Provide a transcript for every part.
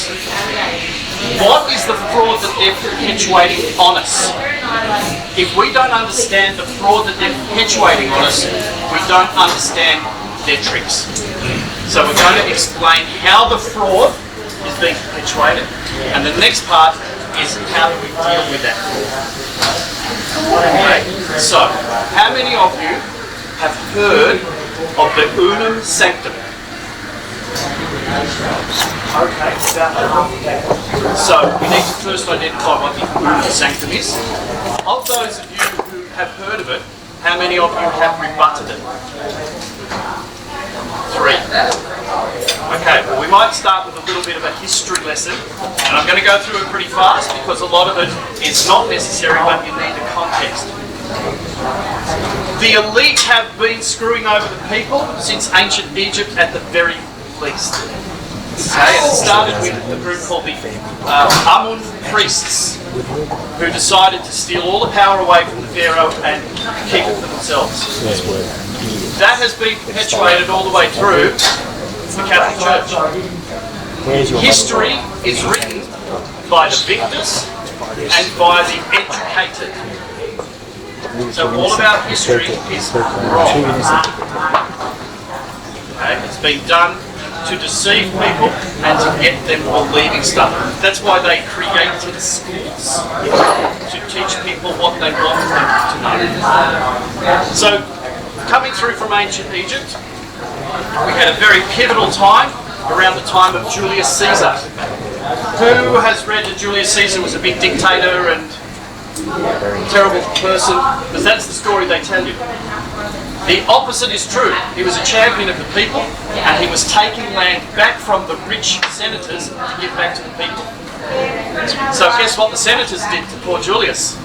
person. What is the fraud that they're perpetuating on us? If we don't understand the fraud that they're perpetuating on us, we don't understand their tricks. So we're going to explain how the fraud is being perpetuated, and the next part is how do we deal with that fraud. Okay. So, how many of you have heard of the unam sanctum? Okay, so we need to first identify what the unam sanctum is. Of those of you who have heard of it, how many of you have rebutted it? 3. Okay, well we might start with a little bit of a history lesson, and I'm going to go through it pretty fast because a lot of it is not necessary, but you need the context. The elite have been screwing over the people since ancient Egypt at the very least. Okay, and it started with a group called the unam priests, who decided to steal all the power away from the Pharaoh and keep it for themselves. That has been perpetuated all the way through the Catholic Church. History is written by the victors and by the educated. So all of our history is wrong. Okay, it's been done to deceive people and to get them believing stuff. That's why they created schools, to teach people what they want them to know. So, coming through from ancient Egypt, we had a very pivotal time around the time of Julius Caesar. Who has read that Julius Caesar was a big dictator and terrible person? Because that's the story they tell you. The opposite is true. He was a champion of the people, and he was taking land back from the rich senators to give back to the people. So guess what the senators did to poor Julius?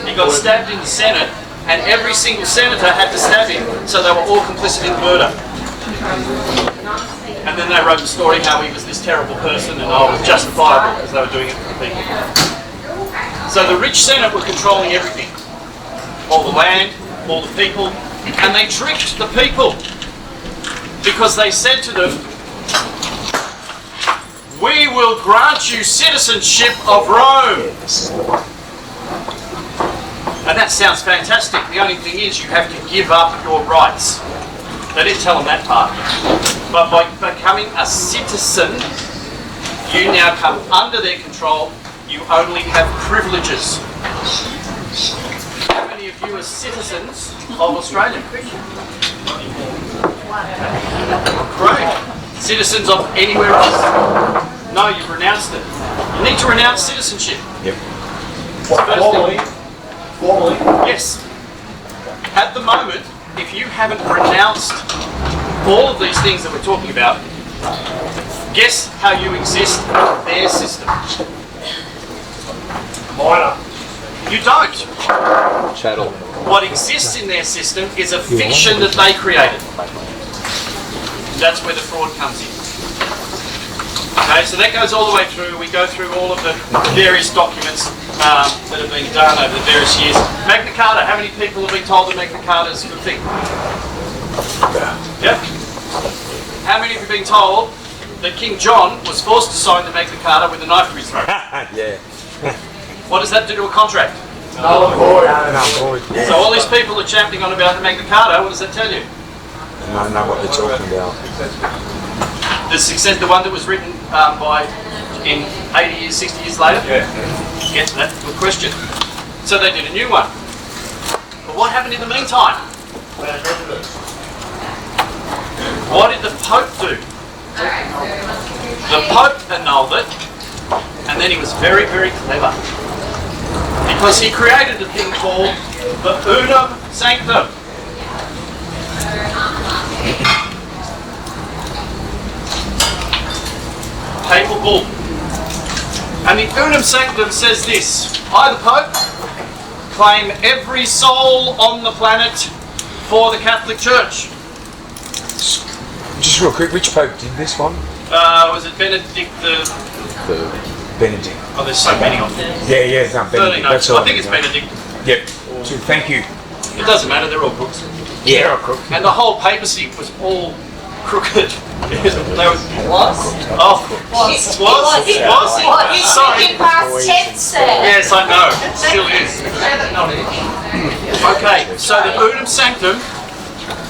He got stabbed in the Senate, and every single senator had to stab him, so they were all complicit in murder. And then they wrote the story how he was this terrible person, and it was justifiable because they were doing it for the people. So the rich Senate were controlling everything. All the land, all the people, and they tricked the people because they said to them, "We will grant you citizenship of Rome." And that sounds fantastic. The only thing is you have to give up your rights. They didn't tell them that part. But by becoming a citizen, you now come under their control. You only have privileges. How many of you are citizens of Australia? Great. Citizens of anywhere else? No, you've renounced it. You need to renounce citizenship. Yep. Formally? Yes. At the moment, if you haven't renounced all of these things that we're talking about, guess how you exist in their system? Minor. You don't. Chattel. What exists in their system is a fiction that they created. That's where the fraud comes in. Okay, so that goes all the way through. We go through all of the various documents that have been done over the various years. Magna Carta, how many people have been told that Magna Carta is a good thing? Yep. How many have been told that King John was forced to sign the Magna Carta with a knife to his throat? Yeah. What does that do to a contract? Null and void. So all these people are championing on about the Magna Carta, what does that tell you? I know what they're talking about. The success, the one that was written in 80 years, 60 years later? Yeah. Get to that, good question. So they did a new one. But what happened in the meantime? What did the Pope do? The Pope annulled it, and then he was very, very clever. Because he created a thing called the unam sanctum. Papal bull. And the unam sanctum says this: I, the Pope, claim every soul on the planet for the Catholic Church. Just real quick, which Pope did this one? Was it Benedict the Benedict. Oh, there's so many of them. Yeah, no, Benedict. That's all I think it's Benedict. Yep. So, thank you. It doesn't matter, they're all crooks. Yeah, they're all crooks. And the whole papacy was all crooked. They were, Was? oh, was? Sorry. Thinking past tense, sir. Yes, I know. It still is. Okay, so the unam sanctum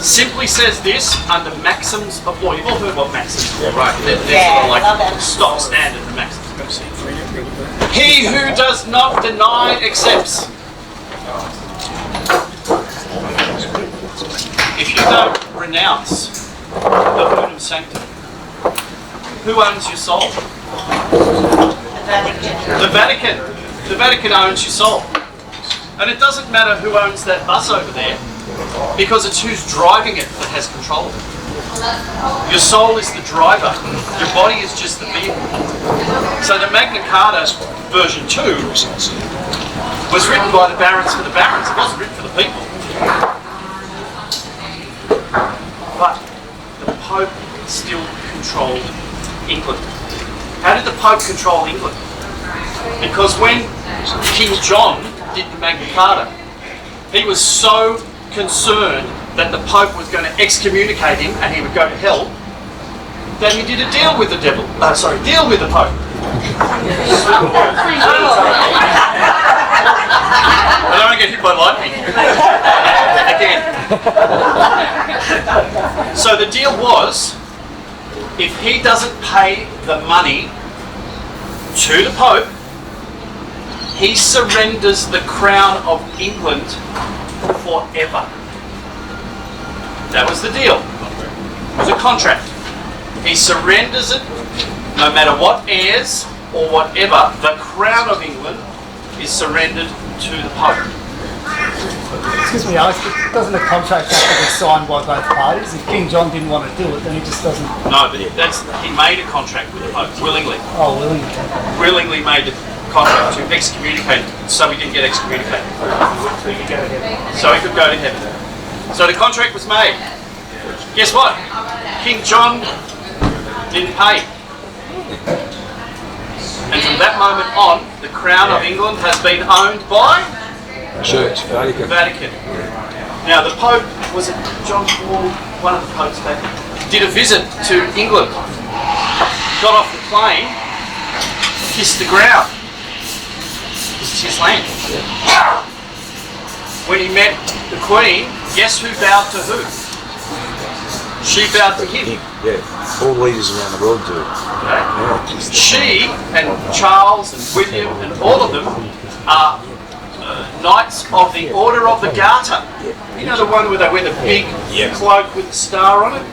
simply says this under maxims of law. You've all heard what maxims are, right? They're sort of like stock standard maxims. He who does not deny accepts. If you don't renounce the unam sanctum, who owns your soul? The Vatican. The Vatican owns your soul. And it doesn't matter who owns that bus over there, because it's who's driving it that has control of it. Your soul is the driver. Your body is just the vehicle. So the Magna Carta version 2 was written by the barons for the barons. It wasn't written for the people. But the Pope still controlled England. How did the Pope control England? Because when King John did the Magna Carta, he was so concerned that the Pope was going to excommunicate him and he would go to hell, that he did a deal with the devil. Deal with the Pope. I don't want to get hit by lightning. Again. So the deal was, if he doesn't pay the money to the Pope, he surrenders the crown of England forever. That was the deal. It was a contract. He surrenders it, no matter what heirs or whatever, the crown of England is surrendered to the Pope. Excuse me, Alex, doesn't the contract have to be signed by both parties? If King John didn't want to do it, then he just doesn't... No, but he made a contract with the Pope, willingly. Oh, willingly. Willingly made the contract to excommunicate him, so he didn't get excommunicated. So he could go to heaven. So the contract was made. Guess what? King John didn't pay. And from that moment on, the crown of England has been owned by Church, Vatican. Now the Pope, was it John Paul, one of the popes back, did a visit to England, got off the plane, kissed the ground. It's his land. When he met the Queen, guess who bowed to who? She bowed to him. Yeah, all leaders around the world do. Okay. She and Charles and William and all of them are Knights of the Order of the Garter. You know the one where they wear the big cloak with the star on it?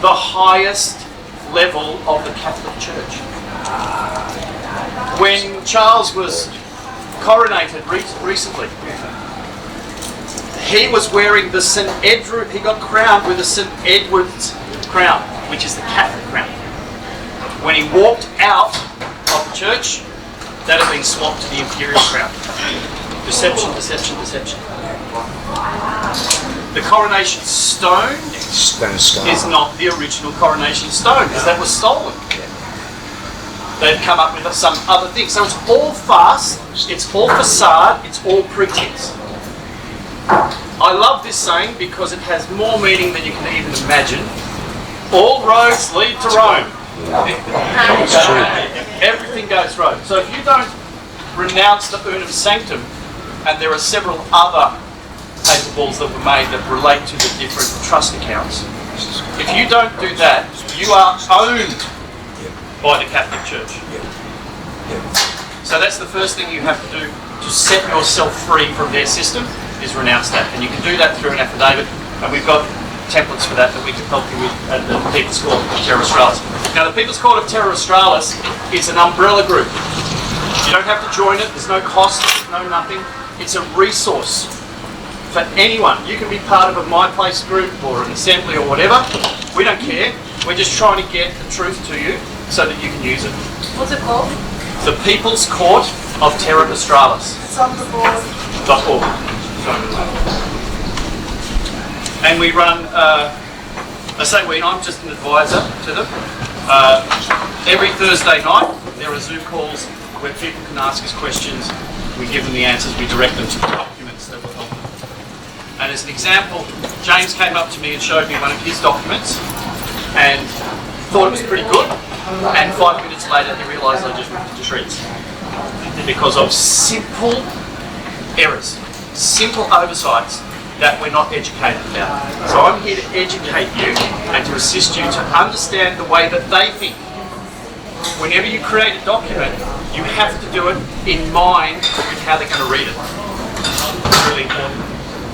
The highest level of the Catholic Church. When Charles was coronated recently, he was wearing the St. Edward, he got crowned with the St. Edward's crown, which is the Catholic crown. When he walked out of the church, that had been swapped to the imperial crown. Deception, deception, deception. The coronation stone is not the original coronation stone, because that was stolen. They've come up with some other thing. So it's all farce, it's all facade, it's all pretense. I love this saying because it has more meaning than you can even imagine. All roads lead to Rome. Everything goes Rome. So if you don't renounce the unam sanctum, and there are several other paper balls that were made that relate to the different trust accounts, if you don't do that, you are owned by the Catholic Church. So that's the first thing you have to do to set yourself free from their system, is renounce that. And you can do that through an affidavit, and we've got templates for that we can help you with at the People's Court of Terra Australis. Now the People's Court of Terra Australis is an umbrella group. You don't have to join it, there's no cost, no nothing. It's a resource for anyone. You can be part of a My Place group or an assembly or whatever. We don't care. We're just trying to get the truth to you so that you can use it. What's it called? The People's Court of Terra Australis. It's on the board. .org. And we run, I'm just an advisor to them. Every Thursday night there are Zoom calls where people can ask us questions. We give them the answers, we direct them to the documents that will help them. And as an example, James came up to me and showed me one of his documents, and thought it was pretty good, and 5 minutes later he realised I just ripped it to shreds because of simple errors, simple oversights that we're not educated about. So I'm here to educate you and to assist you to understand the way that they think. Whenever you create a document, you have to do it in mind with how they're going to read it. It's really important.